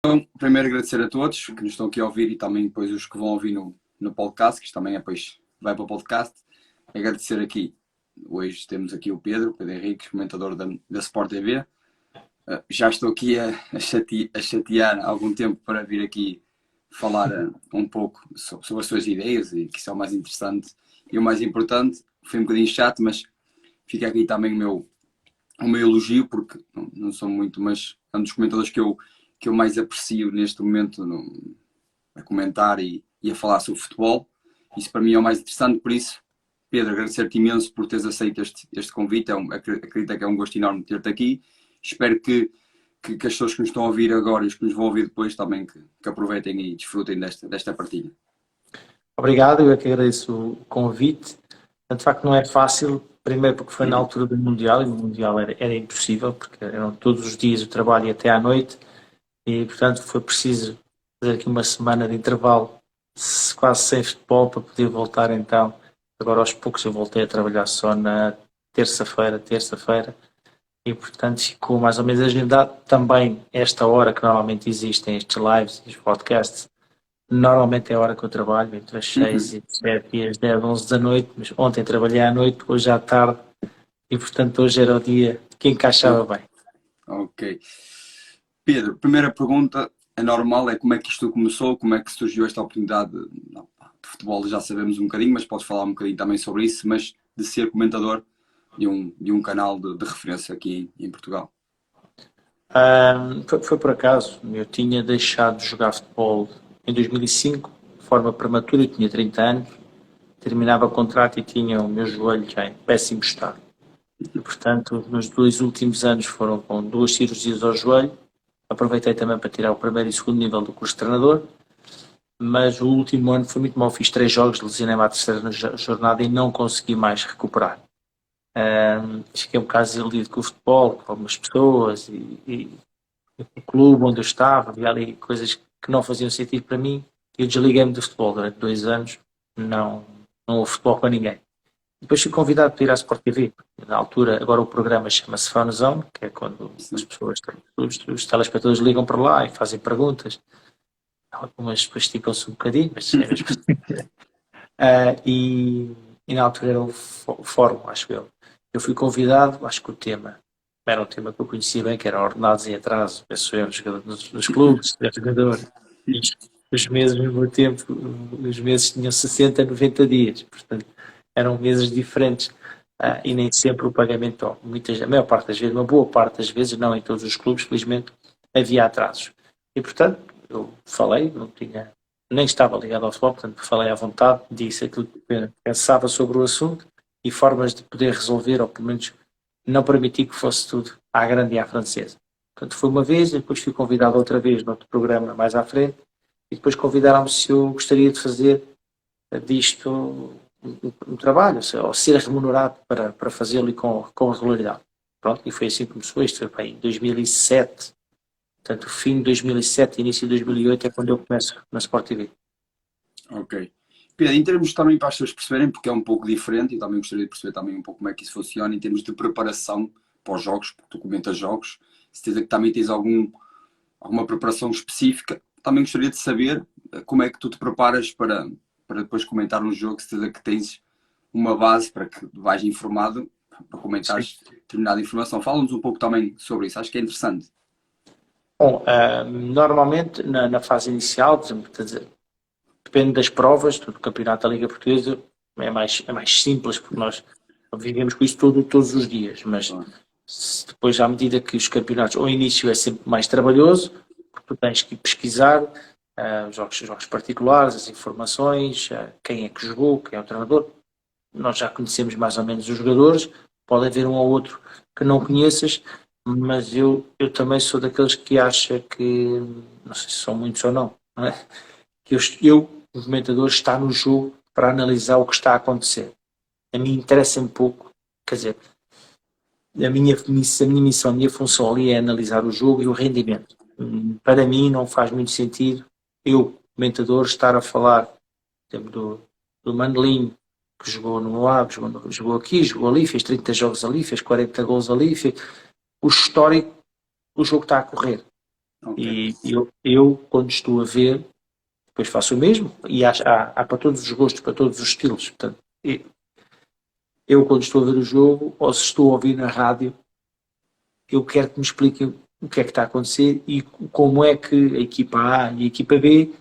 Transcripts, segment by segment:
Então, primeiro agradecer a todos que nos estão aqui a ouvir e também depois os que vão ouvir no podcast, que isto também é depois vai para o podcast. Agradecer aqui, hoje temos aqui o Pedro Henriques, comentador da Sport TV. Já estou aqui a chatear há algum tempo para vir aqui falar um pouco sobre as suas ideias e que isso é o mais interessante e o mais importante. Foi um bocadinho chato, mas fica aqui também o meu elogio, porque não sou muito, mas é um dos comentadores que eu mais aprecio neste momento a comentar e a falar sobre futebol. Isso para mim é o mais interessante, por isso, Pedro, agradecer-te imenso por teres aceito este convite. Acredito que é um gosto enorme ter-te aqui. Espero que as pessoas que nos estão a ouvir agora e os que nos vão ouvir depois também que aproveitem e desfrutem desta partilha. Obrigado, eu é que agradeço o convite. De facto não é fácil, primeiro porque foi na altura do Mundial, e no Mundial era impossível, porque eram todos os dias o trabalho e até à noite, e portanto foi preciso fazer aqui uma semana de intervalo, quase sem futebol, para poder voltar então. Agora aos poucos eu voltei a trabalhar só na terça-feira, e portanto ficou mais ou menos agendado também esta hora que normalmente existem estes lives e os podcasts. Normalmente é a hora que eu trabalho, entre as 6 e 7 e as 10, 11 da noite, mas ontem trabalhei à noite, hoje à tarde, e portanto hoje era o dia que encaixava bem. Ok. Pedro, primeira pergunta, é normal, é como é que isto começou, como é que surgiu esta oportunidade de futebol, já sabemos um bocadinho, mas podes falar um bocadinho também sobre isso, mas de ser comentador de um canal de referência aqui em Portugal. Foi por acaso, eu tinha deixado de jogar futebol em 2005, de forma prematura, eu tinha 30 anos, terminava o contrato e tinha o meu joelho já em péssimo estado. E, portanto, os meus 2 últimos anos foram com 2 cirurgias ao joelho. Aproveitei também para tirar o primeiro e segundo nível do curso de treinador, mas o último ano foi muito mal. Fiz 3 jogos, lesionei-me à terceira jornada e não consegui mais recuperar. Fiquei um bocado desiludido com o futebol, com algumas pessoas e o clube onde eu estava, havia ali coisas que não faziam sentido para mim, e eu desliguei-me do futebol durante 2 anos, não houve futebol para ninguém. Depois fui convidado para ir à Sport TV. Na altura, agora o programa chama-se Fan Zone, que é quando as pessoas, os telespectadores ligam para lá e fazem perguntas. Algumas depois esticam-se um bocadinho, mas é mesmo. E na altura era o fórum, acho eu. Eu fui convidado, acho que o tema era um tema que eu conhecia bem, que era ordenados em atraso, penso eu, nos clubes, de jogador. Os meses, no meu tempo, os meses tinham 60, 90 dias, portanto, eram meses diferentes. E nem sempre o pagamento, a maior parte das vezes, uma boa parte das vezes, não em todos os clubes, felizmente, havia atrasos. E, portanto, eu falei, não tinha, nem estava ligado ao futebol, portanto, falei à vontade, disse aquilo que pensava sobre o assunto e formas de poder resolver, ou pelo menos não permitir que fosse tudo à grande e à francesa. Portanto, foi uma vez, e depois fui convidado outra vez noutro programa mais à frente, e depois convidaram-me se eu gostaria de fazer disto um trabalho, ou ser remunerado para fazê-lo e com regularidade. Pronto, e foi assim que começou. Isto foi em 2007, portanto, fim de 2007, início de 2008 é quando eu começo na Sport TV. Ok. Pedro, em termos também para as pessoas perceberem, porque é um pouco diferente, e também gostaria de perceber também um pouco como é que isso funciona, em termos de preparação para os jogos, porque tu comentas jogos, certeza que também tens alguma preparação específica. Também gostaria de saber como é que tu te preparas para depois comentar um jogo, certeza que tens uma base para que vais informado para comentares determinada informação. Fala-nos um pouco também sobre isso, acho que é interessante. Bom, normalmente na fase inicial, por exemplo, depende das provas do campeonato da Liga Portuguesa, é mais simples, porque nós vivemos com isso todos os dias, mas depois, à medida que os campeonatos, ao início é sempre mais trabalhoso, porque tu tens que pesquisar os jogos particulares, as informações, quem é que jogou, quem é o treinador. Nós já conhecemos mais ou menos os jogadores, pode haver um ou outro que não conheças, mas eu também sou daqueles que acha que, não sei se são muitos ou não é? Que o comentador, está no jogo para analisar o que está a acontecer. A mim interessa-me pouco, quer dizer, a minha missão, a minha função ali é analisar o jogo e o rendimento. Para mim não faz muito sentido eu, comentador, estar a falar, por exemplo, do Mandelinho, que jogou no Moab, jogou aqui, jogou ali, fez 30 jogos ali, fez 40 gols ali, o histórico, o jogo está a correr. Ok. E eu, quando estou a ver, depois faço o mesmo, e há para todos os gostos, para todos os estilos. Portanto, eu, quando estou a ver o jogo, ou se estou a ouvir na rádio, eu quero que me expliquem o que é que está a acontecer e como é que a equipa A e a equipa B,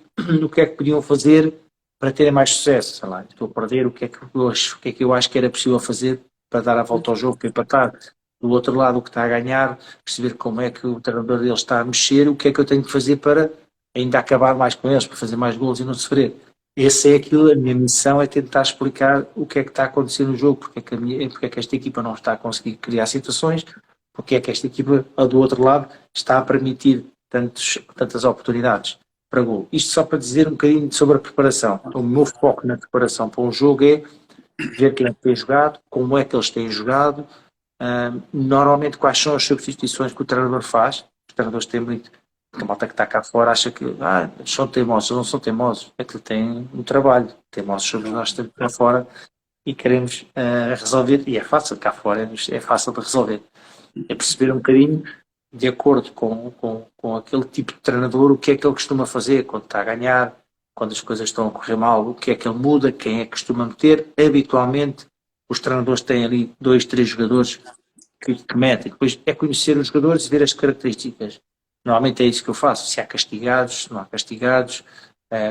o que é que podiam fazer para terem mais sucesso. Sei lá, estou a perder, o que é que eu acho que era possível fazer para dar a volta ao jogo, para empatar. Do outro lado, o que está a ganhar, perceber como é que o treinador deles está a mexer, o que é que eu tenho que fazer para ainda acabar mais com eles, para fazer mais golos e não sofrer. Esse é aquilo, a minha missão é tentar explicar o que é que está a acontecer no jogo, porque é que esta equipa não está a conseguir criar situações, porque é que esta equipa do outro lado está a permitir tantas oportunidades para gol. Isto só para dizer um bocadinho sobre a preparação. O meu foco na preparação para um jogo é ver quem é que tem jogado, como é que eles têm jogado, normalmente quais são as substituições que o treinador faz. Os treinadores têm muito, a malta que está cá fora acha que são teimosos, não são teimosos, é que têm um trabalho, teimosos sobre nós que cá fora e queremos resolver, e é fácil cá fora, é fácil de resolver. É perceber um bocadinho, de acordo com aquele tipo de treinador, o que é que ele costuma fazer quando está a ganhar, quando as coisas estão a correr mal, o que é que ele muda, quem é que costuma meter. Habitualmente, os treinadores têm ali 2, 3 jogadores que metem. Depois é conhecer os jogadores e ver as características. Normalmente é isso que eu faço. Se há castigados, se não há castigados,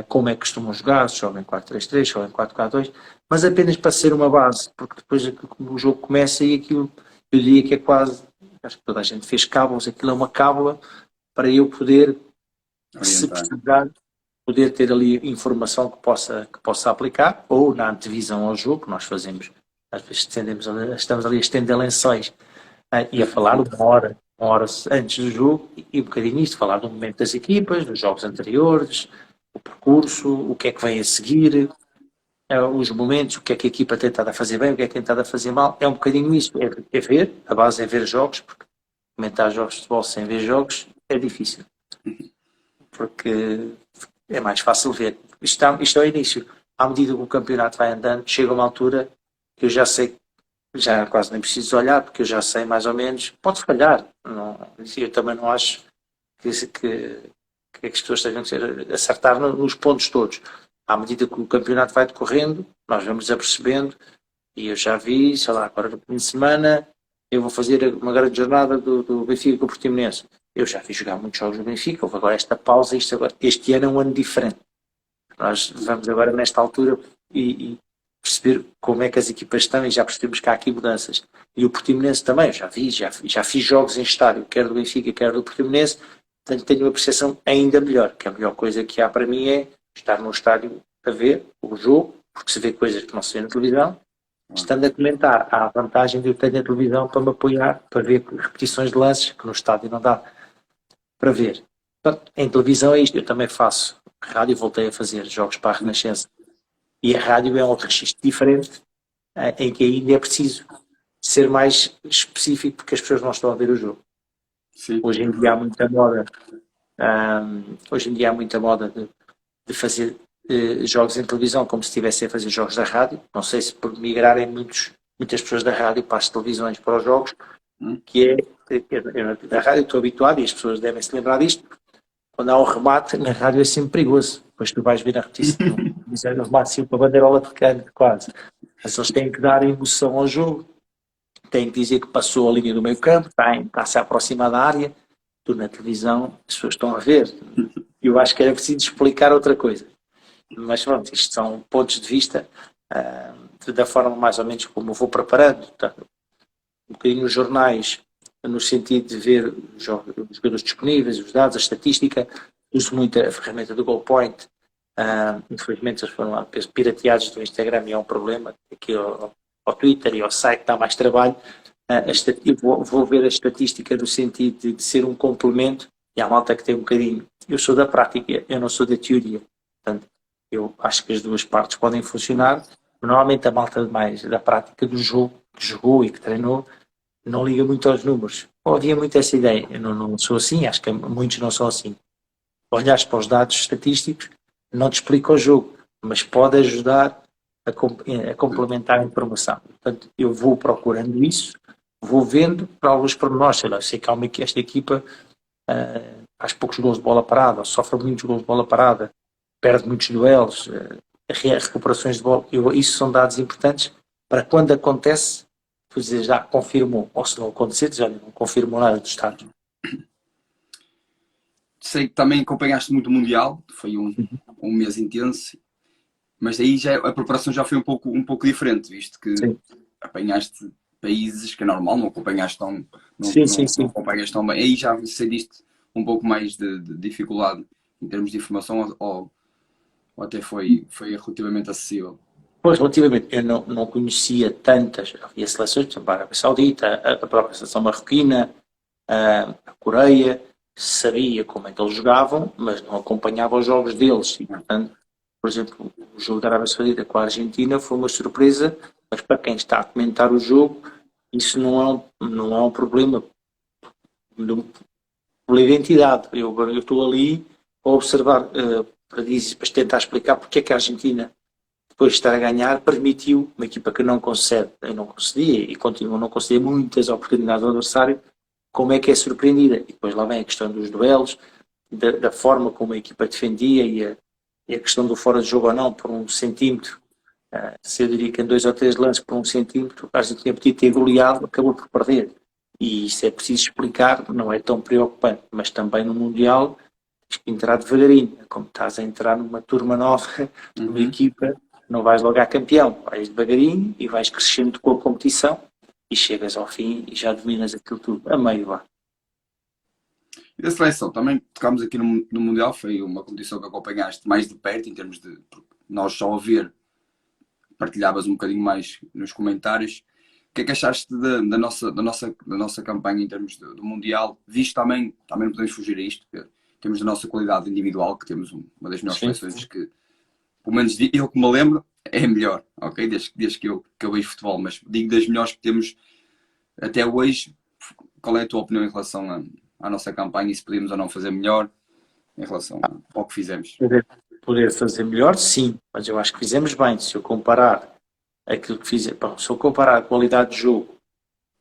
como é que costumam jogar, se jogam em 4-3-3, se jogam em 4-4-2, mas apenas para ser uma base, porque depois o jogo começa e aquilo, eu diria que é quase, acho que toda a gente fez cábulas, aquilo é uma cábula para eu poder, se precisar, poder ter ali informação que possa aplicar, ou na antevisão ao jogo, que nós fazemos, às vezes estamos ali a estender lençóis e a falar uma hora antes do jogo, e um bocadinho isto, falar do momento das equipas, dos jogos anteriores, o percurso, o que é que vem a seguir, os momentos, o que é que a equipa tem estado a fazer bem, o que é que tem estado a fazer mal. É um bocadinho isso, é ver, a base é ver jogos, porque comentar jogos de futebol sem ver jogos é difícil, porque é mais fácil ver. Isto é o início. À medida que o campeonato vai andando, chega uma altura que eu já sei, já quase nem preciso olhar, porque eu já sei mais ou menos, pode falhar. Não, eu também não acho que as pessoas estejam a acertar nos pontos todos. À medida que o campeonato vai decorrendo, nós vamos apercebendo, e eu já vi, sei lá, agora no fim de semana, eu vou fazer uma grande jornada do Benfica com o Portimonense. Eu já vi jogar muitos jogos do Benfica, houve agora esta pausa, este ano é um ano diferente. Nós vamos agora nesta altura e perceber como é que as equipas estão e já percebemos que há aqui mudanças. E o Portimonense também, eu já fiz jogos em estádio, quer do Benfica, quer do Portimonense, portanto tenho uma percepção ainda melhor, que a melhor coisa que há para mim é estar no estádio a ver o jogo, porque se vê coisas que não se vê na televisão, estando a comentar, há a vantagem de eu ter na televisão para me apoiar, para ver repetições de lances, que no estádio não dá para ver. Portanto, em televisão é isto, eu também faço rádio, voltei a fazer jogos para a Renascença, e a rádio é um registro diferente, em que ainda é preciso ser mais específico, porque as pessoas não estão a ver o jogo. Sim. Hoje em dia há muita moda, de fazer jogos em televisão como se estivessem a fazer jogos da rádio. Não sei se por migrarem muitas pessoas da rádio para as televisões, para os jogos, que eu na rádio estou habituado, e as pessoas devem se lembrar disto, quando há um remate, na rádio é sempre perigoso. Depois tu vais ver a repetição, o remate sempre para a bandeirola de canto, quase. Mas eles têm que dar emoção ao jogo, têm que dizer que passou a linha do meio campo, está-se a aproximar da área. Tu na televisão, as pessoas estão a ver. Eu acho que era preciso explicar outra coisa. Mas pronto, isto são pontos de vista da forma mais ou menos como eu vou preparando. Tá? Um bocadinho os jornais, no sentido de ver os jogadores disponíveis, os dados, a estatística. Uso muito a ferramenta do GoalPoint. Infelizmente eles foram lá pirateados do Instagram e é um problema. Aqui ao Twitter e ao site dá mais trabalho. Eu vou ver a estatística no sentido de ser um complemento, e há malta que tem um bocadinho. Eu sou da prática, eu não sou da teoria. Portanto, eu acho que as duas partes podem funcionar. Normalmente a malta mais da prática do jogo, que jogou e que treinou, não liga muito aos números. Havia muito essa ideia. Eu não sou assim, acho que muitos não são assim. Olhares para os dados estatísticos não te explica o jogo, mas pode ajudar a complementar a informação. Portanto, eu vou procurando isso, vou vendo para alguns pormenores. Sei lá, sei que esta equipa faz poucos gols de bola parada, sofre muitos gols de bola parada, perde muitos duelos, recuperações de bola. Isso são dados importantes para quando acontece, tu dizes, já confirmou, ou se não acontecer, já não confirmou nada do estado. Sei que também acompanhaste muito o Mundial, foi um mês intenso, mas aí a preparação já foi um pouco diferente, visto que Sim. apanhaste países que é normal, não acompanhaste tão, Sim. não acompanhas tão bem. Aí já sentiste um pouco mais de dificuldade em termos de informação ou até foi relativamente acessível? Pois, relativamente, eu não conhecia tantas, havia seleções, por exemplo, a Arábia Saudita, a própria seleção marroquina, a Coreia, sabia como é que eles jogavam, mas não acompanhava os jogos deles. E, portanto, por exemplo, o jogo da Arábia Saudita com a Argentina foi uma surpresa, mas para quem está a comentar o jogo, isso não é um problema pela identidade. Eu estou ali a observar, para tentar explicar porque é que a Argentina, depois de estar a ganhar, permitiu uma equipa que não concede, eu não concedia e continuo a não conceder muitas oportunidades ao adversário, como é que é surpreendida. E depois lá vem a questão dos duelos, da forma como a equipa defendia e a questão do fora de jogo ou não, por 1 centímetro. Se eu diria que em 2 ou 3 lances por 1 centímetro, a Argentina podia ter goleado, acabou por perder. E isso é preciso explicar, não é tão preocupante, mas também no Mundial tens que entrar devagarinho, como estás a entrar numa turma nova, numa equipa, não vais logo a campeão, vais devagarinho e vais crescendo com a competição e chegas ao fim e já dominas aquilo tudo, a meio lá. E da seleção, também tocámos aqui no Mundial, foi uma competição que acompanhaste mais de perto, em termos de nós só a ver, partilhavas um bocadinho mais nos comentários. O que é que achaste da nossa campanha em termos do Mundial? Visto também não podemos fugir a isto, temos da nossa qualidade individual, que temos uma das melhores seleções que, pelo menos eu que me lembro, é a melhor, ok? Desde que eu vejo futebol, mas digo das melhores que temos até hoje. Qual é a tua opinião em relação à nossa campanha e se podíamos ou não fazer melhor em relação ao que fizemos? Poder fazer melhor, sim, mas eu acho que fizemos bem. Se eu comparar aquilo que fizemos, se eu comparar a qualidade de jogo,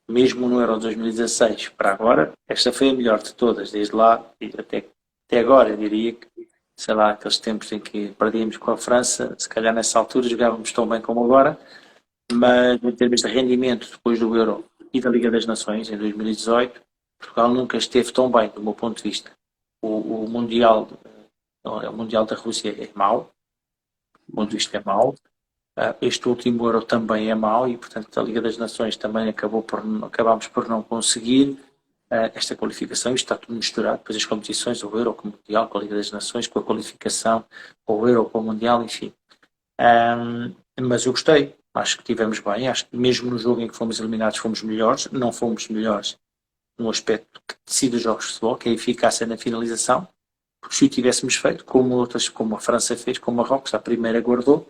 mesmo no Euro 2016 para agora, esta foi a melhor de todas, desde lá e até agora. Eu diria que, sei lá, aqueles tempos em que perdíamos com a França, se calhar nessa altura jogávamos tão bem como agora, mas em termos de rendimento depois do Euro e da Liga das Nações em 2018, Portugal nunca esteve tão bem, do meu ponto de vista. O Mundial da Rússia é mau, do ponto de vista é mau. Este último Euro também é mau e, portanto, a Liga das Nações também acabámos por não conseguir esta qualificação. Isto está tudo misturado, depois as competições, o Euro com o Mundial, com a Liga das Nações, com a qualificação, com o Euro, com o Mundial, enfim. Mas eu gostei, acho que tivemos bem, acho que mesmo no jogo em que fomos eliminados fomos melhores, não fomos melhores no aspecto que decide os jogos de futebol, que é a eficácia na finalização, porque se o tivéssemos feito, como a França fez, como a Marrocos, a primeira guardou,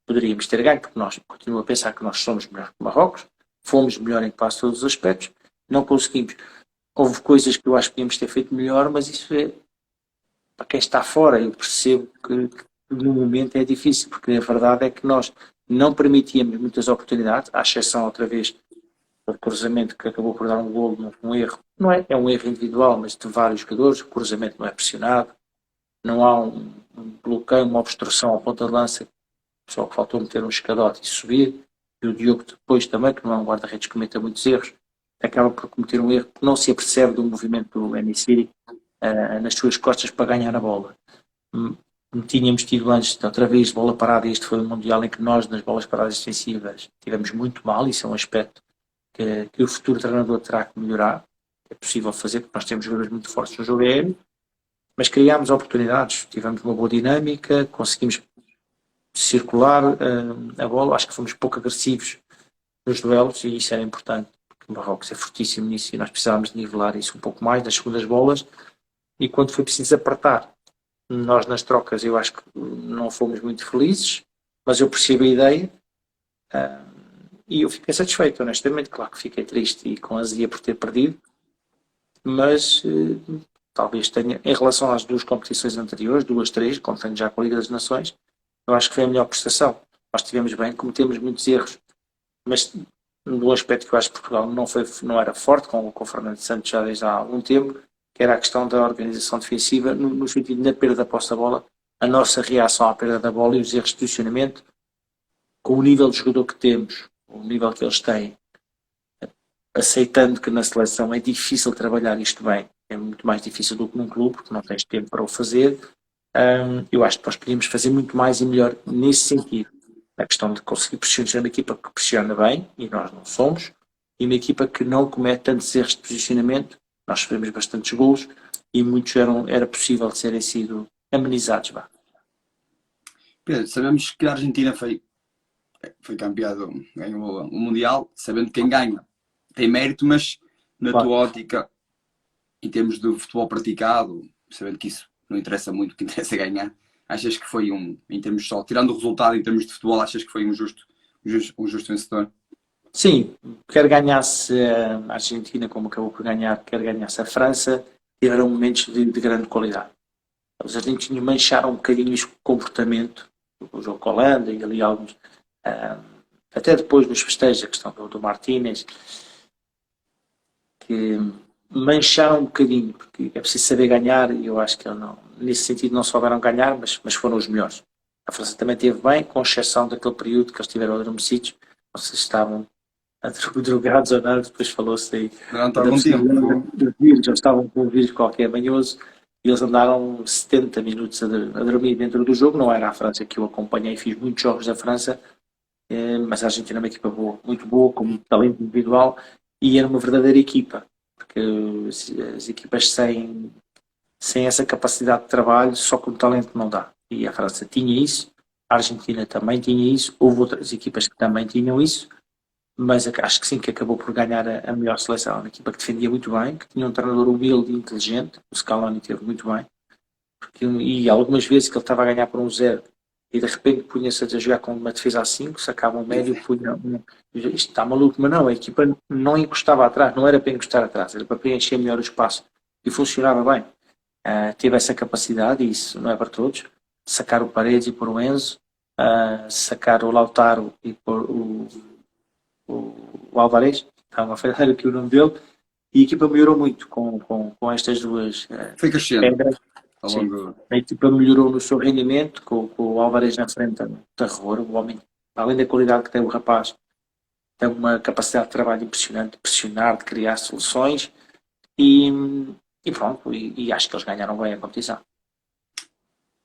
poderíamos ter ganho, porque nós continuo a pensar que nós somos melhor que o Marrocos, fomos melhor em quase todos os aspectos, não conseguimos. Houve coisas que eu acho que podíamos ter feito melhor, mas isso é para quem está fora. Eu percebo que no momento é difícil, porque a verdade é que nós não permitíamos muitas oportunidades, à exceção outra vez do cruzamento que acabou por dar um golo, um erro, não é? É um erro individual, mas de vários jogadores, o cruzamento não é pressionado, não há um bloqueio, uma obstrução ao ponta de lança, só que faltou meter um escadote e subir, e o Diogo depois também, que não é um guarda-redes que cometa muitos erros, acaba por cometer um erro que não se apercebe do movimento do Enesiri nas suas costas para ganhar a bola. Tínhamos tido antes, outra vez, bola parada, este foi um Mundial em que nós, nas bolas paradas defensivas, tivemos muito mal, isso é um aspecto que o futuro treinador terá que melhorar, é possível fazer, porque nós temos jogadores muito fortes no jogo aéreo, mas criámos oportunidades, tivemos uma boa dinâmica, conseguimos circular a bola, acho que fomos pouco agressivos nos duelos e isso era importante, porque o Marrocos é fortíssimo nisso e nós precisávamos de nivelar isso um pouco mais nas segundas bolas e quando foi preciso apertar, nós nas trocas eu acho que não fomos muito felizes, mas eu percebo a ideia e eu fiquei satisfeito, honestamente. Claro que fiquei triste e com azia por ter perdido, mas talvez tenha, em relação às 2 competições anteriores, 2, 3, contando já com a Liga das Nações, eu acho que foi a melhor prestação. Nós estivemos bem, cometemos muitos erros, mas no aspecto que eu acho que Portugal não era forte, com o Fernando Santos já desde há algum tempo, que era a questão da organização defensiva, no sentido da perda da posse da bola, a nossa reação à perda da bola e os erros de posicionamento, com o nível de jogador que temos, o nível que eles têm, aceitando que na seleção é difícil trabalhar isto bem, é muito mais difícil do que num clube, porque não tens tempo para o fazer. Eu acho que nós podíamos fazer muito mais e melhor nesse sentido. A questão de conseguir pressionar uma equipa que pressiona bem, e nós não somos, e uma equipa que não comete tantos erros de posicionamento. Nós sofremos bastantes golos e muitos era possível de serem sido amenizados. Pedro, sabemos que a Argentina foi campeã, ganhou o Mundial, sabendo que quem ganha tem mérito, mas na Claro. tua ótica, em termos de futebol praticado, sabendo que isso não interessa muito, o que interessa é ganhar, achas que foi em termos só, tirando o resultado em termos de futebol, achas que foi um justo vencedor? Sim, quer ganhasse a Argentina, como acabou por ganhar, quer ganhasse a França, tiveram momentos de grande qualidade. Os argentinos mancharam um bocadinho o comportamento do jogo com a Holanda e ali alguns, até depois nos festejos, a questão do Martínez, que mancharam um bocadinho, porque é preciso saber ganhar e eu acho que nesse sentido não souberam ganhar, mas foram os melhores. A França também esteve bem, com exceção daquele período que eles tiveram adormecidos, não sei se estavam drogados ou não, depois falou-se aí. Durante algum tempo. Eles estavam com um vírus qualquer manhoso e eles andaram 70 minutos a dormir dentro do jogo. Não era a França que eu acompanhei, fiz muitos jogos da França, mas a Argentina é uma equipa boa, muito boa, com muito talento individual e era uma verdadeira equipa, porque as equipas sem essa capacidade de trabalho, só com talento não dá. E a França tinha isso, a Argentina também tinha isso, houve outras equipas que também tinham isso, mas acho que sim, que acabou por ganhar a melhor seleção. Uma equipa que defendia muito bem, que tinha um treinador humilde e inteligente, o Scaloni teve muito bem, e algumas vezes que ele estava a ganhar por 1-0 e de repente punha-se a jogar com uma defesa a 5, sacava um médio, punha isto está maluco, mas não, a equipa não encostava atrás, não era para encostar atrás, era para preencher melhor o espaço e funcionava bem. Teve essa capacidade, e isso não é para todos, sacar o Paredes e pôr o Enzo, sacar o Lautaro e pôr o Álvarez, estava a falhar aqui o nome dele, e a equipa melhorou muito com estas duas Foi crescendo pedras. ao longo. A equipa melhorou no seu rendimento, com o Álvarez na frente, terror, o homem, além da qualidade que tem o rapaz, tem uma capacidade de trabalho impressionante, de pressionar, de criar soluções, e pronto, e acho que eles ganharam bem a competição.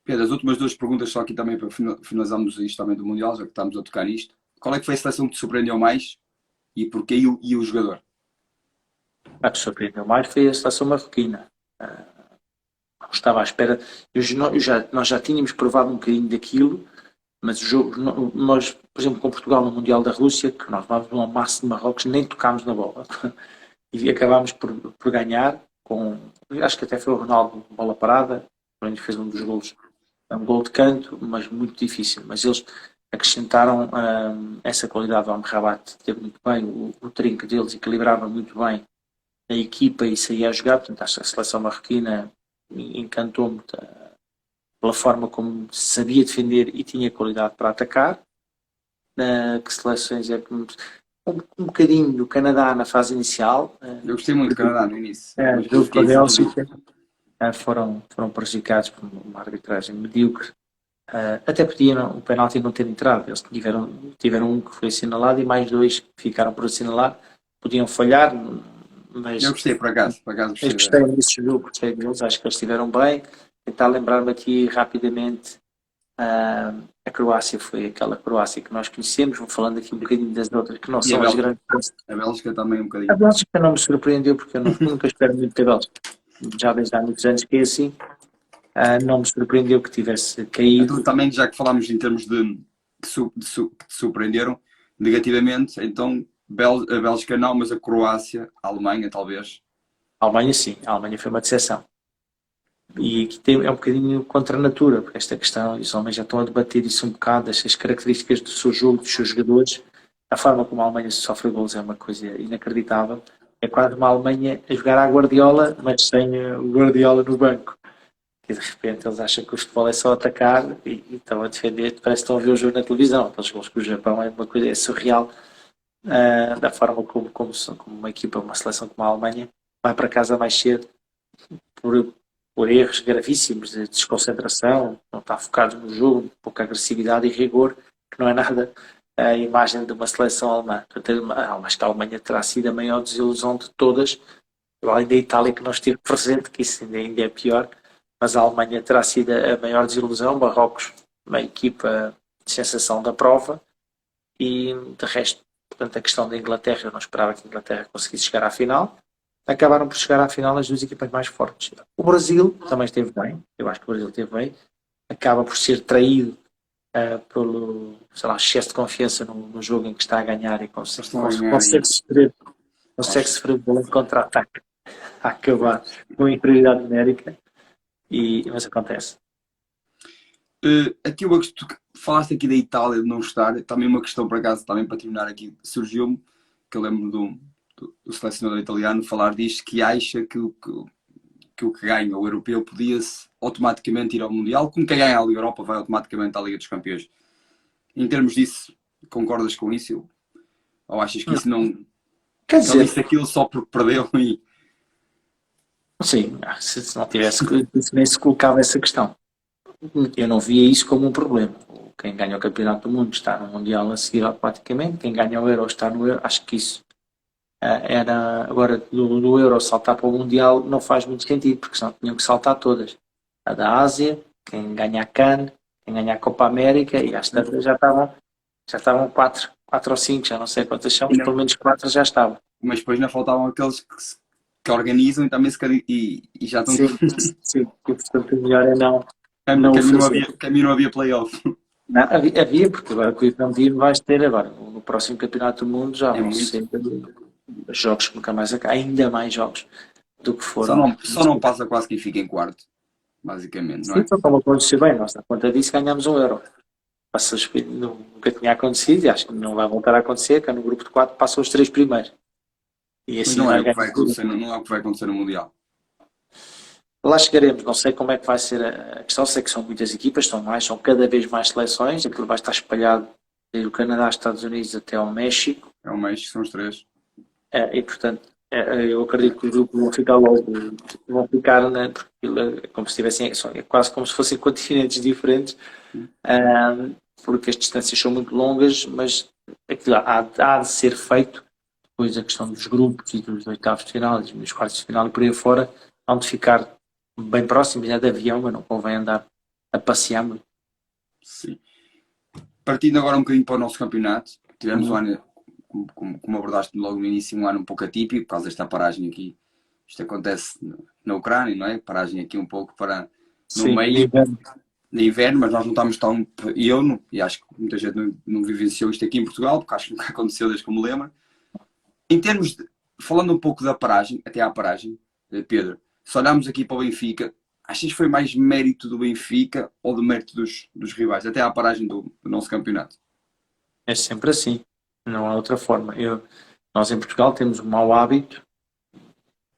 Pedro, as últimas duas perguntas só aqui também para finalizarmos isto também do Mundial, já que estamos a tocar nisto. Qual é que foi a seleção que te surpreendeu mais e porquê e o jogador? A que surpreendeu mais foi a seleção marroquina. Não estava à espera. Nós já tínhamos provado um bocadinho daquilo, mas o jogo, nós, por exemplo, com Portugal no Mundial da Rússia, que nós vamos um amasso de Marrocos, nem tocámos na bola. E acabámos por ganhar, acho que até foi o Ronaldo, bola parada, onde fez um dos golos, um gol de canto, mas muito difícil. Mas eles acrescentaram essa qualidade ao Amrabat, teve muito bem, o trinco deles equilibrava muito bem a equipa e saía a jogar. Portanto, acho que a seleção marroquina encantou-me pela forma como sabia defender e tinha qualidade para atacar. Que seleções é que um bocadinho do Canadá na fase inicial. Eu gostei muito do Canadá no início. Foram prejudicados por uma arbitragem medíocre. Até podiam o penalti não ter entrado. Eles tiveram um que foi assinalado e mais dois que ficaram por assinalar. Podiam falhar, mas... Eu gostei, por acaso gostei desse jogo, gostei deles, acho que eles estiveram bem. Tentar lembrar-me aqui rapidamente, a Croácia foi aquela Croácia que nós conhecemos, vou falando aqui um bocadinho das outras que não são as grandes. A Bélgica também um bocadinho. A Bélgica não me surpreendeu porque eu nunca espero muito da Bélgica. Já desde há muitos anos que é assim. Não me surpreendeu que tivesse caído. Então, também, já que falámos em termos de surpreenderam negativamente, então a Bélgica não, mas a Croácia, a Alemanha talvez. A Alemanha sim, a Alemanha foi uma decepção. E aqui é um bocadinho contra a natura, porque esta questão, e os homens já estão a debater isso um bocado, as características do seu jogo, dos seus jogadores, a forma como a Alemanha sofre gols é uma coisa inacreditável. É quase uma Alemanha a jogar à Guardiola, mas sem o Guardiola no banco. E de repente eles acham que o futebol é só atacar e estão a defender, parece que estão a ver o jogo na televisão. Aqueles gols com o Japão é uma coisa surreal, da forma como uma equipa, uma seleção como a Alemanha vai para casa mais cedo, por, por erros gravíssimos de desconcentração, não está focado no jogo, pouca agressividade e rigor, que não é nada a imagem de uma seleção alemã. Portanto, acho que a Alemanha terá sido a maior desilusão de todas, além da Itália que não esteve presente, que isso ainda é pior, mas a Alemanha terá sido a maior desilusão. Marrocos, uma equipa de sensação da prova, e de resto, portanto, a questão da Inglaterra, eu não esperava que a Inglaterra conseguisse chegar à final. Acabaram por chegar à final as duas equipas mais fortes. O Brasil também esteve bem, eu acho que o Brasil esteve bem, acaba por ser traído pelo, sei lá, excesso de confiança no jogo em que está a ganhar e consegue sofrer o gol em contra-ataque a acabar com a inferioridade numérica, mas acontece. Aqui tu falaste aqui da Itália de não estar, também uma questão por acaso, também para terminar aqui, surgiu-me, que eu lembro do selecionador italiano falar disto, que acha que o que ganha o europeu podia-se automaticamente ir ao Mundial, como quem ganha a Liga Europa vai automaticamente à Liga dos Campeões. Em termos disso, concordas com isso? Ou achas que isso não... Quer dizer... Ele disse aquilo só porque perdeu e... Sim, se não tivesse, nem se colocava essa questão. Eu não via isso como um problema. Quem ganha o Campeonato do Mundo está no Mundial a seguir automaticamente, quem ganha o Euro está no Euro. Acho que isso era... Agora, do Euro saltar para o Mundial não faz muito sentido, porque senão tinham que saltar todas. A da Ásia, quem ganha a CAN, quem ganha a Copa América, e às tantas já estavam 4 ou 5, já não sei quantas são, mas pelo menos 4 já estavam. Mas depois ainda faltavam aqueles que organizam e também e já estão... Sim, portanto o melhor é não... Caminho não havia playoff. Não, havia, porque agora com o Ivan vais ter agora, no próximo Campeonato do Mundo já vão ser jogos que nunca mais acabam, ainda mais jogos do que foram. Só não passa quase quem fica em quarto, basicamente, não é? Sim, como aconteceu bem, nós na conta disso ganhámos um Euro. Nunca tinha acontecido e acho que não vai voltar a acontecer, que no grupo de 4 passam os 3 primeiros. E assim não é o que vai acontecer, não é o que vai acontecer no Mundial. Lá chegaremos, não sei como é que vai ser a questão, sei que são muitas equipas, são cada vez mais seleções, aquilo vai estar espalhado desde o Canadá, Estados Unidos até ao México. É o México, são os 3. E portanto, eu acredito que os grupos vão ficar porque como se tivessem, é quase como se fossem continentes diferentes, porque as distâncias são muito longas, mas aquilo há de ser feito, depois a questão dos grupos e dos oitavos de final, dos quartos de final e por aí fora, hão de ficar bem próximos, é de avião, mas não convém andar a passear muito. Sim. Partindo agora um bocadinho para o nosso campeonato, tivemos um ano, como abordaste logo no início, um ano um pouco atípico, por causa desta paragem aqui. Isto acontece na Ucrânia, não é? Paragem aqui um pouco para no meio de inverno, mas nós não estamos tão... e acho que muita gente não vivenciou isto aqui em Portugal, porque acho que nunca aconteceu desde que me lembro. Em termos de... Falando um pouco da paragem, até à paragem, Pedro, se olharmos aqui para o Benfica, achas que foi mais mérito do Benfica ou do mérito dos rivais, até à paragem do nosso campeonato? É sempre assim, não há outra forma. Nós em Portugal temos um mau hábito,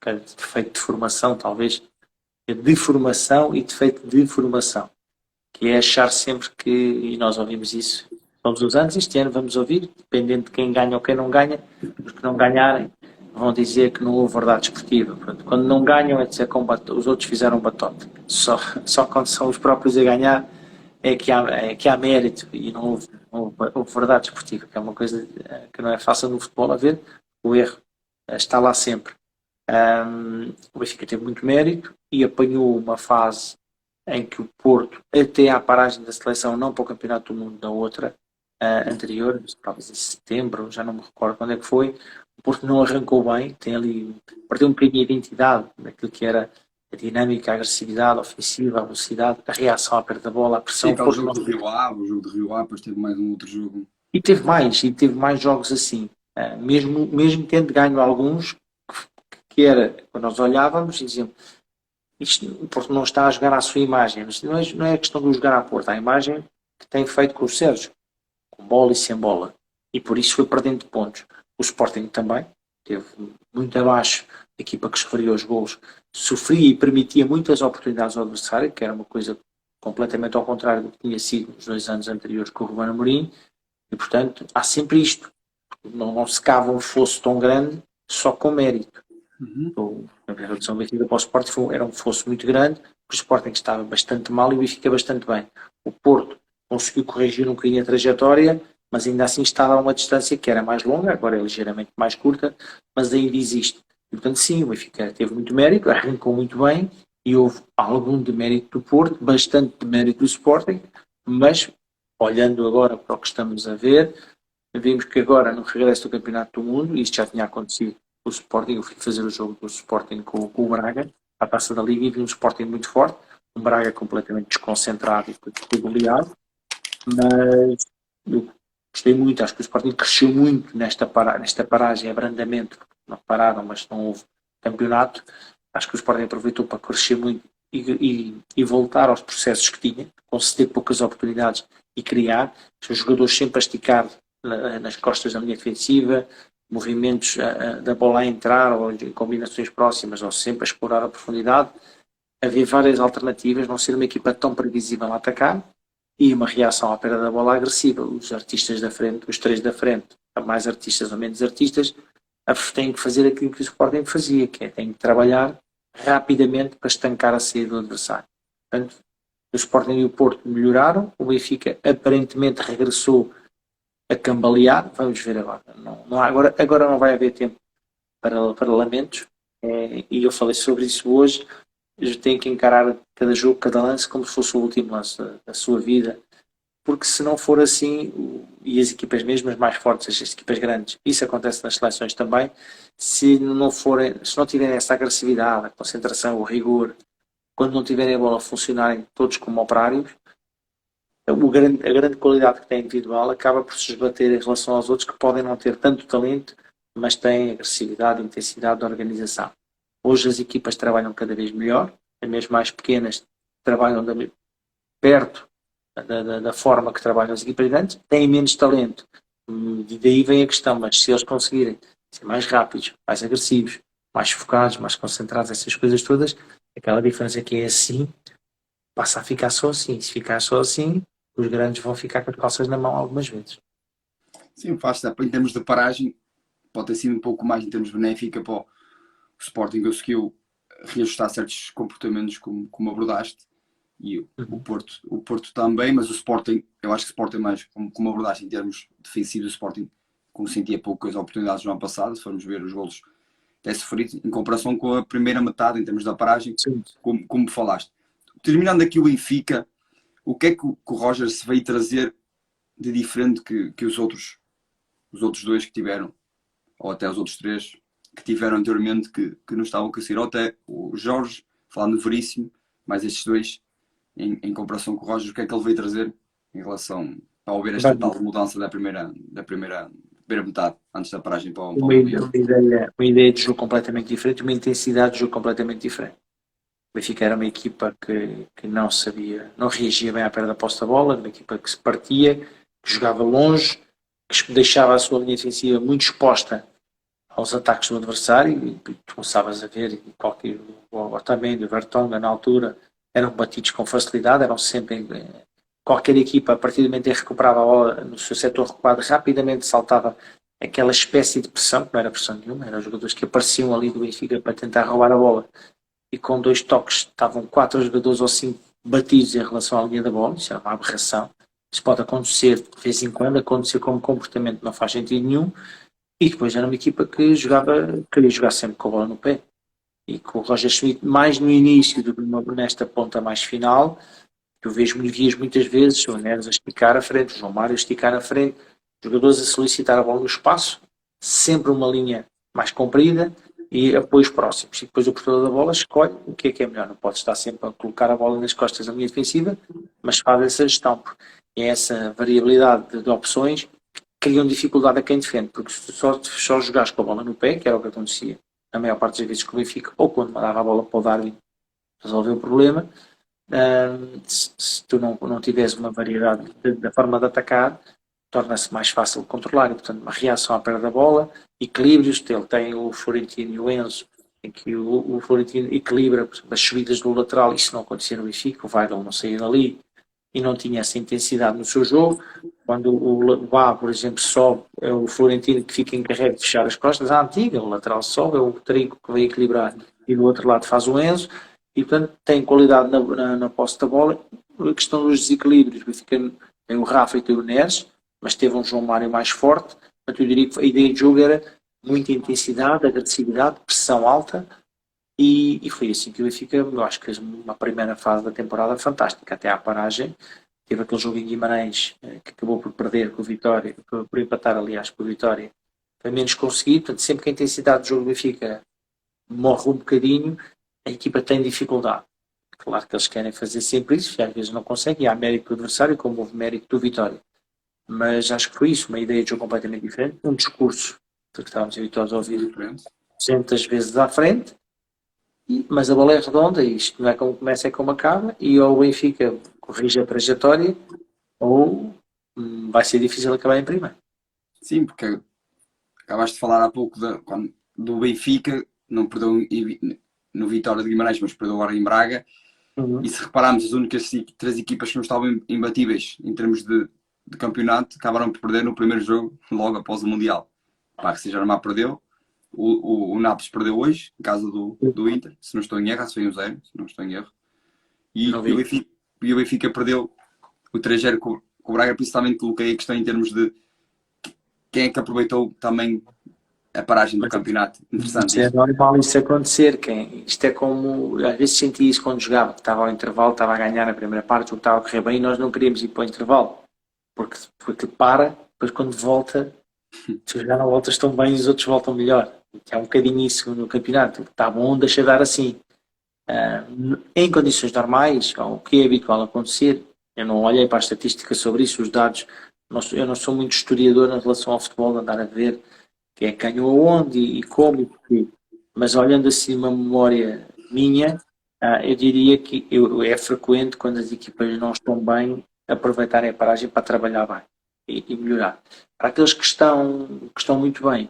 que é defeito de formação, talvez, de formação e defeito de formação, que é achar sempre que, e nós ouvimos isso todos os anos, este ano vamos ouvir, dependendo de quem ganha ou quem não ganha, os que não ganharem vão dizer que não houve verdade esportiva. Portanto, quando não ganham é dizer que os outros fizeram batota. Só quando são os próprios a ganhar é que há mérito e não houve verdade esportiva, que é uma coisa que não é fácil no futebol a ver. O erro está lá sempre. O Benfica teve muito mérito e apanhou uma fase em que o Porto, até à paragem da seleção, não para o Campeonato do Mundo, da outra anterior, talvez em setembro, já não me recordo quando é que foi, o Porto não arrancou bem, perdeu um bocadinho a identidade daquilo que era a dinâmica, a agressividade, a ofensiva, a velocidade, a reação à perda da bola, a pressão. Sim, o jogo de Rio Ave, depois teve mais um outro jogo. E teve mais jogos assim, mesmo tendo ganho alguns, que era, quando nós olhávamos e dizíamos, o Porto não está a jogar à sua imagem, não é a questão de jogar à Porto, a imagem que tem feito com o Sérgio, com bola e sem bola, e por isso foi perdendo pontos. O Sporting também teve muito abaixo, a equipa que sofria os gols, sofria e permitia muitas oportunidades ao adversário, que era uma coisa completamente ao contrário do que tinha sido nos 2 anos anteriores com o Ruben Amorim, e portanto há sempre isto, não se cava um fosso tão grande só com mérito. A redução do Benfica para o Sporting era um fosso muito grande, porque o Sporting estava bastante mal e o Benfica bastante bem. O Porto conseguiu corrigir um bocadinho a trajetória, mas ainda assim estava a uma distância que era mais longa, agora é ligeiramente mais curta, mas ainda existe. E, portanto, sim, o Benfica teve muito mérito, arrancou muito bem e houve algum de mérito do Porto, bastante de mérito do Sporting, mas olhando agora para o que estamos a ver, vimos que agora no regresso do Campeonato do Mundo, e isto já tinha acontecido com o Sporting, eu fui fazer o jogo do Sporting com o Braga, à Taça da Liga, e vi um Sporting muito forte, um Braga completamente desconcentrado e foi goleado, mas eu gostei muito, acho que o Sporting cresceu muito nesta paragem, abrandamento, não pararam, mas não houve campeonato, acho que o Sporting aproveitou para crescer muito e voltar aos processos que tinha, conceder poucas oportunidades e criar, os jogadores sempre a esticar nas costas da linha defensiva, movimentos da bola a entrar ou em combinações próximas ou sempre a explorar a profundidade, haver várias alternativas, não ser uma equipa tão previsível a atacar e uma reação à perda da bola agressiva. Os artistas da frente, os três da frente, mais artistas ou menos artistas, têm que fazer aquilo que o Sporting fazia, que é têm que trabalhar rapidamente para estancar a saída do adversário. Portanto, o Sporting e o Porto melhoraram, o Benfica aparentemente regressou a cambalear, vamos ver agora. Agora não vai haver tempo para lamentos, e eu falei sobre isso hoje. Eu tenho que encarar cada jogo, cada lance como se fosse o último lance da sua vida, porque se não for assim, e as equipas mesmo as mais fortes, as equipas grandes, isso acontece nas seleções também, se não tiverem essa agressividade, a concentração, o rigor, quando não tiverem a bola a funcionarem todos como operários, a grande qualidade que tem individual acaba por se esbater em relação aos outros que podem não ter tanto talento, mas têm agressividade, intensidade, organização. Hoje as equipas trabalham cada vez melhor, as mesmo mais pequenas trabalham perto da forma que trabalham as equipas grandes, têm menos talento. E daí vem a questão, mas se eles conseguirem ser mais rápidos, mais agressivos, mais focados, mais concentrados, essas coisas todas, aquela diferença que é assim, passa a ficar só assim. Se ficar só assim, os grandes vão ficar com as calças na mão algumas vezes. Sim, faz em termos de paragem, pode ter sido um pouco mais em termos benéfica para o Sporting, conseguiu reajustar certos comportamentos como abordaste, e o Porto também, mas o Sporting, eu acho que o Sporting mais como abordaste em termos defensivos, o Sporting consentia poucas oportunidades no ano passado, se formos ver os golos até sofridos, em comparação com a primeira metade em termos da paragem, como falaste. Terminando aqui o Benfica, o que é que o Roger se veio trazer de diferente que os outros dois que tiveram, ou até os outros três que tiveram anteriormente que não estavam a conseguir, ou até o Jorge, falando do Veríssimo, mais estes dois, em comparação com o Roger, o que é que ele veio trazer em relação a haver esta tal mudança da primeira metade, antes da paragem para o uma ideia de jogo completamente diferente, uma intensidade de jogo completamente diferente. O Benfica era uma equipa que não sabia, não reagia bem à perda da posse da bola, uma equipa que se partia, que jogava longe, que deixava a sua linha defensiva muito exposta aos ataques do adversário, e tu começavas a ver, o Otamendi, o Vertonghen na altura, eram batidos com facilidade, eram sempre, qualquer equipa, a partir do momento em que recuperava a bola no seu setor recuado, rapidamente saltava aquela espécie de pressão, que não era pressão nenhuma, eram jogadores que apareciam ali do Benfica para tentar roubar a bola, e com 2 toques estavam 4 jogadores ou 5 batidos em relação à linha da bola. Isso era uma aberração. Isso pode acontecer de vez em quando, acontecer como comportamento não faz sentido nenhum, e depois era uma equipa que queria jogar sempre com a bola no pé. E com o Roger Schmidt, mais no início do que nesta ponta mais final, eu vias muitas vezes o Neres a esticar à frente, o João Mário a esticar à frente, jogadores a solicitar a bola no espaço, sempre uma linha mais comprida e apoios próximos. E depois o portador da bola escolhe o que é melhor. Não pode estar sempre a colocar a bola nas costas da linha defensiva, mas faz essa gestão. E essa variabilidade de opções criam dificuldade a quem defende, porque se só jogares com a bola no pé, que era o que acontecia na maior parte das vezes com o Benfica, ou quando mandava a bola para o Darwin resolver o problema, se tu não tiveres uma variedade da forma de atacar, torna-se mais fácil de controlar. E, portanto, uma reação à perda da bola, equilíbrios, ele tem o Florentino e o Enzo, em que o Florentino equilibra, por exemplo, as subidas do lateral. Isso não acontecia no Benfica, o Weigl não saía dali e não tinha essa intensidade no seu jogo. quando o Bá, por exemplo, sobe, é o Florentino que fica encarregue de fechar as costas, a antiga, o lateral sobe, é o Trigo que vem equilibrar, e do outro lado faz o Enzo, e portanto tem qualidade na posse da bola. A questão dos desequilíbrios, o Benfica tem o Rafa e tem o Neres, mas teve um João Mário mais forte. Portanto, eu diria que a ideia de jogo era muita intensidade, agressividade, pressão alta, e foi assim que o Benfica, eu acho que fez uma primeira fase da temporada fantástica, até à paragem. Teve aquele jogo em Guimarães, que acabou por perder com o Vitória, por empatar, aliás, com o Vitória. Foi menos conseguido, portanto, sempre que a intensidade do jogo do Benfica morre um bocadinho, a equipa tem dificuldade. Claro que eles querem fazer sempre isso, e às vezes não conseguem, e há mérito do adversário, como houve mérito do Vitória. Mas acho que foi isso, uma ideia de jogo completamente diferente, um discurso que estávamos habituados a ouvir 200 vezes à frente, mas a bola é redonda, e isto não é como começa, é como acaba, e ou o Benfica corrige a trajetória, ou vai ser difícil acabar em primeiro. Sim, porque acabaste de falar há pouco do Benfica, não perdeu no Vitória de Guimarães, mas perdeu agora em Braga. E se repararmos, as únicas 3 equipas que não estavam imbatíveis em termos de campeonato acabaram por perder no primeiro jogo, logo após o Mundial. Pá, que Saint-Germain perdeu, o Nápoles perdeu hoje, em casa do Inter, se não estou em erro, se foi um 0, se não estou em erro. E o Benfica perdeu o 3-0 com o Braga, principalmente coloquei a questão em termos de quem é que aproveitou também a paragem do campeonato. Interessante. É normal isso acontecer. Isto é como, às vezes senti isso quando jogava, estava ao intervalo, estava a ganhar na primeira parte, o jogo estava a correr bem e nós não queríamos ir para o intervalo, porque para, depois quando volta, tu já não voltas tão bem e os outros voltam melhor. É um bocadinho isso no campeonato. Está bom, deixa dar assim. Em condições normais, o que é habitual acontecer, eu não olhei para a estatística sobre isso, os dados, eu não sou muito historiador em relação ao futebol, andar a ver quem é que ganhou aonde e como e porquê. Mas olhando assim uma memória minha, eu diria que é frequente quando as equipas não estão bem aproveitarem a paragem para trabalhar bem e melhorar. Para aqueles que estão muito bem,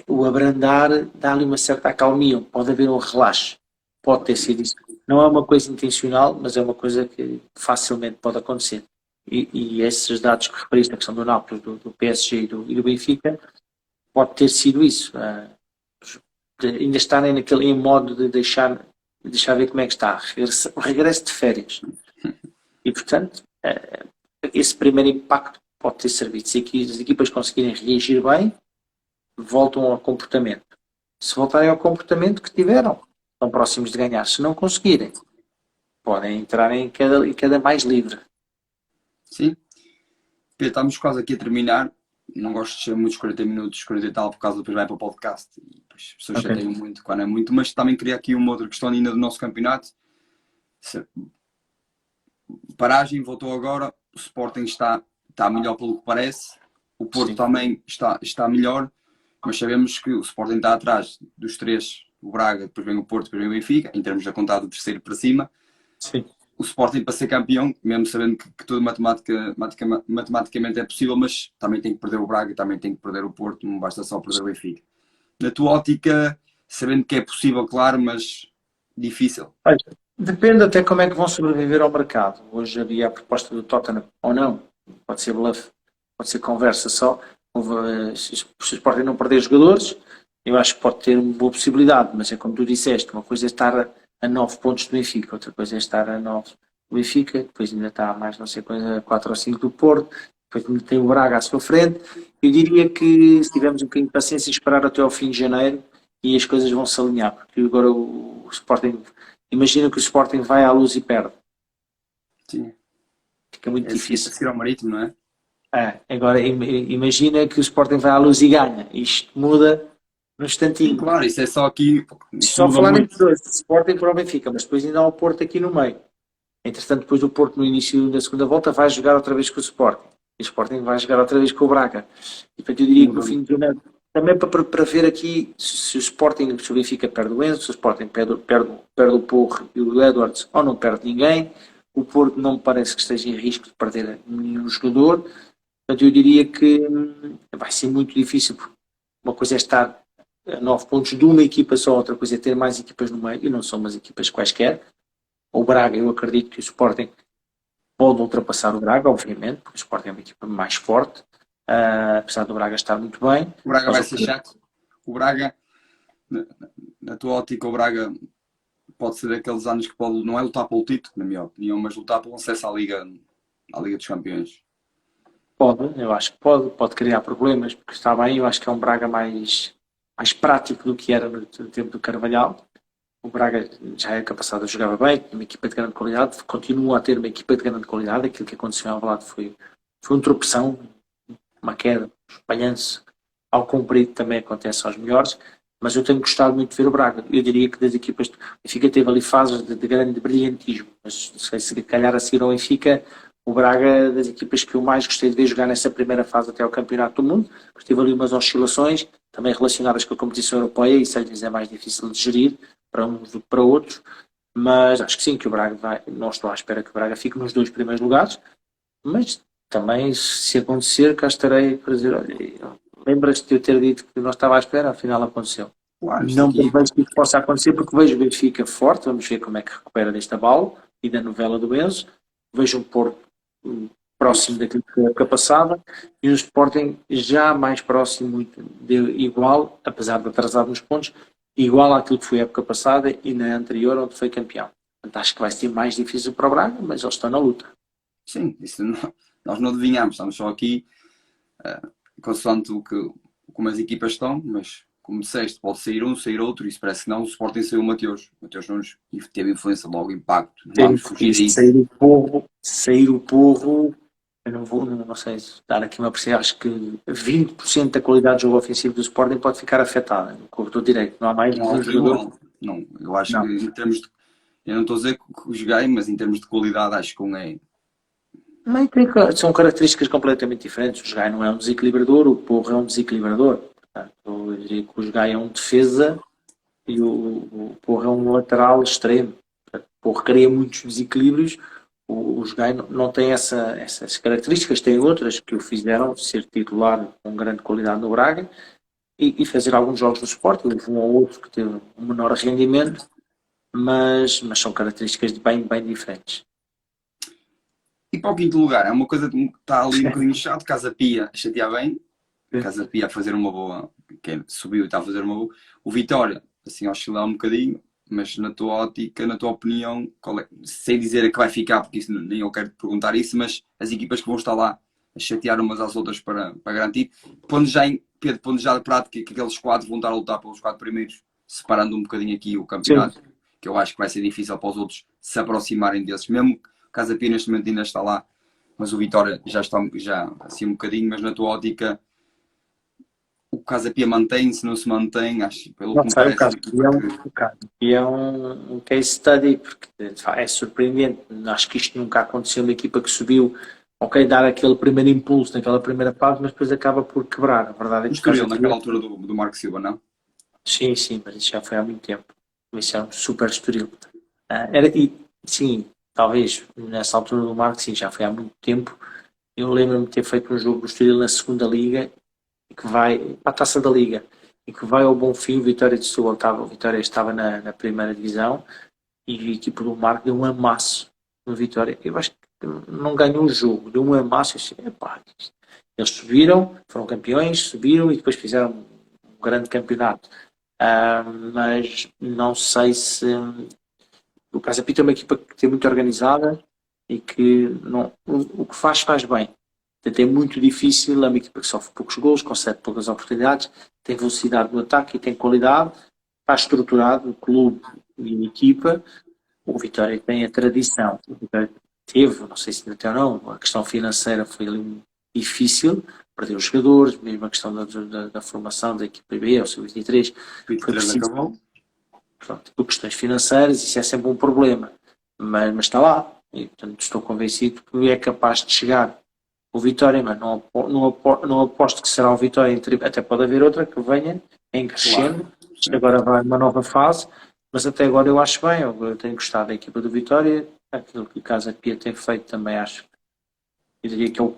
o abrandar dá-lhe uma certa acalmia, pode haver um relaxo, pode ter sido isso. Não é uma coisa intencional, mas é uma coisa que facilmente pode acontecer. E esses dados que referiste, a questão do Nápoles, do PSG e do Benfica, pode ter sido isso. Ainda estarem em modo de deixar ver como é que está. O regresso de férias. E, portanto, esse primeiro impacto pode ter servido. Se as equipas conseguirem reagir bem, voltam ao comportamento. Se voltarem ao comportamento que tiveram, estão próximos de ganhar. Se não conseguirem, podem entrar em cada mais livre. Sim. Pedro, estamos quase aqui a terminar. Não gosto de ser muitos 40 minutos, 40 e tal, por causa depois vai para o podcast. E depois as pessoas chateiam muito quando é muito. Mas também queria aqui uma outra questão ainda do nosso campeonato. Paragem voltou agora. O Sporting está melhor pelo que parece. O Porto também está melhor. Mas sabemos que o Sporting está atrás dos 3. O Braga, depois vem o Porto, depois vem o Benfica. Em termos de contar do terceiro para cima. Sim. O Sporting para ser campeão, mesmo sabendo que tudo matematicamente é possível, mas também tem que perder o Braga, também tem que perder o Porto, não basta só perder o Benfica. Na tua ótica, sabendo que é possível, claro, mas difícil. Depende até como é que vão sobreviver ao mercado. Hoje havia a proposta do Tottenham, ou não, pode ser bluff, pode ser conversa só. Se o Sporting não perder jogadores, eu acho que pode ter uma boa possibilidade, mas é como tu disseste, uma coisa é estar a 9 pontos do Benfica, outra coisa é estar a 9 do Benfica, depois ainda está a mais não sei coisa, 4 ou 5 do Porto, depois ainda tem o Braga à sua frente. Eu diria que se tivermos um bocadinho de paciência e esperar até ao fim de janeiro e as coisas vão se alinhar, porque agora o Sporting, imagina que o Sporting vai à Luz e perde. Sim. Fica muito difícil. Seguir ao Marítimo, não é? Agora imagina que o Sporting vai à Luz e ganha, isto muda no instantinho. Sim, claro, isso é só aqui. Só falar entre dois, Sporting para o Benfica, mas depois ainda há o Porto aqui no meio. Entretanto, depois do Porto, no início da segunda volta, vai jogar outra vez com o Sporting. E o Sporting vai jogar outra vez com o Braga. E portanto, eu diria que no fim de janeiro, também para ver aqui se o Sporting, se o Benfica perde o Enzo, se o Sporting perde o Porro e o Edwards, ou não perde ninguém. O Porto não me parece que esteja em risco de perder nenhum jogador. Portanto, eu diria que vai ser muito difícil, porque uma coisa é estar a 9 pontos de uma equipa só, outra coisa é ter mais equipas no meio, e não são umas equipas quaisquer. O Braga, eu acredito que o Sporting pode ultrapassar o Braga, obviamente, porque o Sporting é uma equipa mais forte, apesar do Braga estar muito bem. O Braga vai ser chato. O Braga, na tua ótica, o Braga pode ser daqueles anos que pode, não é lutar pelo título, na minha opinião, mas lutar pelo acesso à Liga dos Campeões. Pode, eu acho que pode criar problemas, porque está bem, eu acho que é um Braga mais prático do que era no tempo do Carvalhal. O Braga já é passado, jogava bem, tinha uma equipa de grande qualidade, continua a ter uma equipa de grande qualidade. Aquilo que aconteceu em Alvalade foi um tropeção, uma queda, espalhando-se ao comprido, também acontece aos melhores, mas eu tenho gostado muito de ver o Braga. Eu diria que das equipas, o Benfica teve ali fases de grande brilhantismo, mas não sei se calhar a seguir ao Benfica, o Braga, das equipas que eu mais gostei de ver jogar nessa primeira fase até ao Campeonato do Mundo, porque teve ali umas oscilações, também relacionadas com a competição europeia, e isso às vezes é mais difícil de gerir para uns do que para outros, mas acho que sim, que o Braga vai, não estou à espera que o Braga fique nos 2 primeiros lugares, mas também se acontecer, cá estarei para dizer, olha, lembras-te de eu ter dito que não estava à espera, afinal aconteceu. Claro, Não vejo que isso possa acontecer, porque vejo o Benfica forte, vamos ver como é que recupera deste abalo e da novela do Enzo, vejo um Porto próximo daquilo que foi a época passada, e o Sporting já mais próximo, muito de igual, apesar de atrasado nos pontos, igual àquilo que foi a época passada e na anterior, onde foi campeão. Portanto, acho que vai ser mais difícil para o Braga, mas eles estão na luta. Sim, isso não, nós não adivinhamos, estamos só aqui consoante como as equipas estão, mas como disseste, pode sair um, sair outro, e isso parece que não. O Sporting saiu o Mateus Nunes e teve influência logo, impacto. Não vamos fugir disso. Sair o Porro, eu não sei dar aqui uma percepção, acho que 20% da qualidade do jogo ofensivo do Sporting pode ficar afetada no corredor direito. Não há mais não, jogador. Não, eu acho que em termos de. Eu não estou a dizer que joguei, mas em termos de qualidade, acho que um é. São características completamente diferentes. O Jogai não é um desequilibrador, o Porro é um desequilibrador. Portanto, eu diria que o Jogai é um defesa e o Porro é um lateral extremo. O Porro cria muitos desequilíbrios. O Jogai não tem essas características, tem outras que o fizeram ser titular com grande qualidade no Braga e fazer alguns jogos no Sporting. Houve um ou outro que teve um menor rendimento, mas são características bem diferentes. E para o quinto lugar, é uma coisa que está ali um bocadinho chato. Casa Pia a chatear bem. Casa Pia a fazer uma boa. Quem subiu e está a fazer uma boa. O Vitória, assim, a oscilar um bocadinho. Mas na tua ótica, na tua opinião, sei dizer que vai ficar, porque isso, nem eu quero te perguntar isso, mas as equipas que vão estar lá a chatear umas às outras para garantir. Pondo já de prática que aqueles 4 vão estar a lutar pelos 4 primeiros, separando um bocadinho aqui o campeonato. Sim. Que eu acho que vai ser difícil para os outros se aproximarem desses. Mesmo Casa Pia neste momento ainda está lá, mas o Vitória já está assim um bocadinho, mas na tua ótica o Casa Pia mantém-se, não se mantém, acho, pelo que me parece. O Casa Pia é um case study, porque é surpreendente, acho que isto nunca aconteceu, uma equipa que subiu, ok, dar aquele primeiro impulso naquela primeira fase, mas depois acaba por quebrar, a verdade é que Estoril, naquela altura do Marco Silva, não? Sim, mas isso já foi há muito tempo, isso é um super Estoril. Sim, talvez nessa altura do Marco, sim, já foi há muito tempo. Eu lembro-me de ter feito um jogo do Estoril na segunda liga, que vai para a Taça da Liga, e que vai ao Bonfim. Vitória de Setúbal o Vitória estava na primeira divisão, e a equipa do Marco deu um amasso no Vitória. Eu acho que não ganhou o jogo, deu um amasso. Eles subiram, foram campeões, subiram e depois fizeram um grande campeonato. Mas não sei se o Casa Pia é uma equipa que é muito organizada e que o que faz bem. Portanto, é muito difícil, é uma equipa que sofre poucos gols, concede poucas oportunidades, tem velocidade no ataque e tem qualidade, está estruturado o clube e a equipa. O Vitória tem a tradição, o Vitória teve, não sei se ainda tem ou não, a questão financeira foi ali difícil, perdeu os jogadores, mesmo a questão da formação da equipa B, ou sub-23, foi preciso. Pronto, por questões financeiras, isso é sempre um problema, mas está lá, e portanto estou convencido que é capaz de chegar o Vitória, mas não aposto que será o Vitória, até pode haver outra que venha em crescendo, claro. Agora vai uma nova fase, mas até agora eu acho bem, eu tenho gostado da equipa do Vitória, aquilo que o Casa Pia tem feito também acho, eu diria que é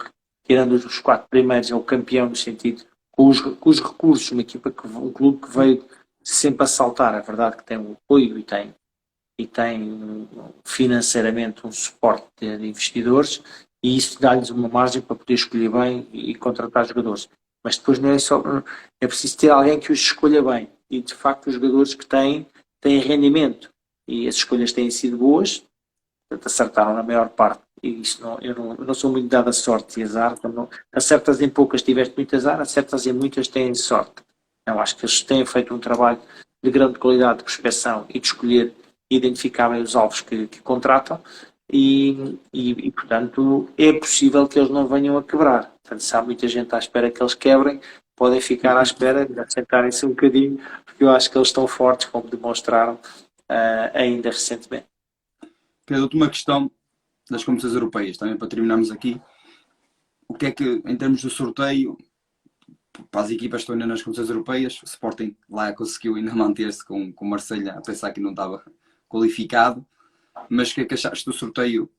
tirando os 4 primeiros, é o campeão no sentido, com os recursos, uma equipa, um clube que veio sempre a saltar, é verdade que tem o apoio e tem e tem financeiramente um suporte de investidores, e isso dá-lhes uma margem para poder escolher bem e contratar jogadores. Mas depois não é só, é preciso ter alguém que os escolha bem, e de facto os jogadores que têm rendimento, e as escolhas têm sido boas, portanto, acertaram na maior parte. E isso eu não sou muito dado a sorte e azar. Não, acertas em poucas, tiveste muito azar, acertas em muitas, tens sorte. Eu acho que eles têm feito um trabalho de grande qualidade de prospecção e de escolher e identificar bem os alvos que contratam, portanto, é possível que eles não venham a quebrar. Portanto, se há muita gente à espera que eles quebrem, podem ficar à espera de assentarem-se um bocadinho, porque eu acho que eles estão fortes, como demonstraram ainda recentemente. Pedro, uma questão das competições europeias, também para terminarmos aqui. O que é que, em termos do sorteio, para as equipas que estão ainda nas competições europeias, o Sporting lá conseguiu ainda manter-se com o Marselha, a pensar que não estava qualificado, mas o que é que achaste do sorteio,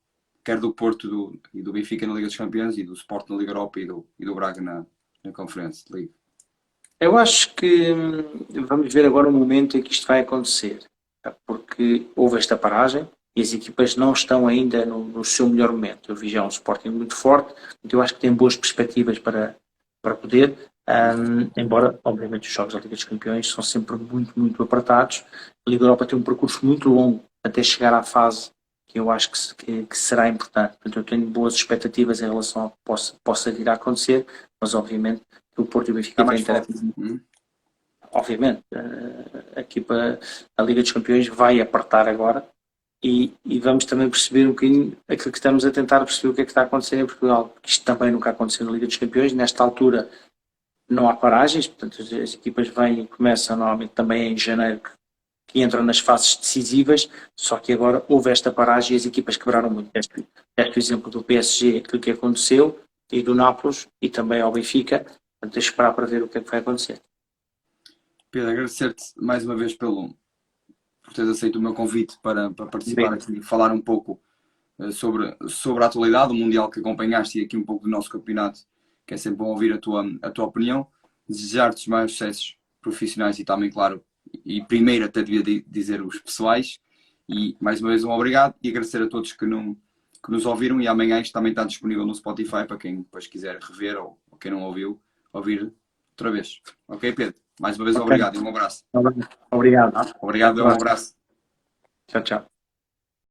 quer do Porto e do Benfica na Liga dos Campeões, e do Sporting na Liga Europa e do Braga na Conference League? Eu acho que vamos ver agora o momento em que isto vai acontecer, porque houve esta paragem e as equipas não estão ainda no seu melhor momento. Eu vi já um Sporting muito forte, eu acho que tem boas perspectivas para poder, embora, obviamente, os jogos da Liga dos Campeões são sempre muito, muito apertados. A Liga Europa tem um percurso muito longo até chegar à fase que eu acho que será importante. Portanto, eu tenho boas expectativas em relação ao que possa vir a acontecer, mas, obviamente, o Porto e o Benfica têm tarefas. Obviamente, a equipa, a Liga dos Campeões vai apertar agora, e vamos também perceber um bocadinho aquilo que estamos a tentar perceber, o que é que está acontecendo em Portugal, porque isto também nunca aconteceu na Liga dos Campeões. Nesta altura não há paragens, portanto as equipas vêm e começam normalmente também em janeiro, que entram nas fases decisivas, só que agora houve esta paragem e as equipas quebraram muito. Este o exemplo do PSG, aquilo que aconteceu, e do Nápoles, e também ao Benfica. Portanto, deixa esperar para ver o que é que vai acontecer. Pedro, agradecer-te mais uma vez por teres aceito o meu convite para participar aqui e falar um pouco sobre a atualidade, o Mundial que acompanhaste, e aqui um pouco do nosso campeonato, que é sempre bom ouvir a tua opinião. Desejar-te os maiores sucessos profissionais e também, claro, e primeiro até devia dizer os pessoais. E mais uma vez um obrigado, e agradecer a todos que nos ouviram, e amanhã isto também está disponível no Spotify para quem depois quiser rever, ou quem não ouviu, ouvir outra vez. Ok, Pedro? Mais uma vez obrigado e um abraço. Obrigado. Obrigado, um abraço. Tchau, tchau.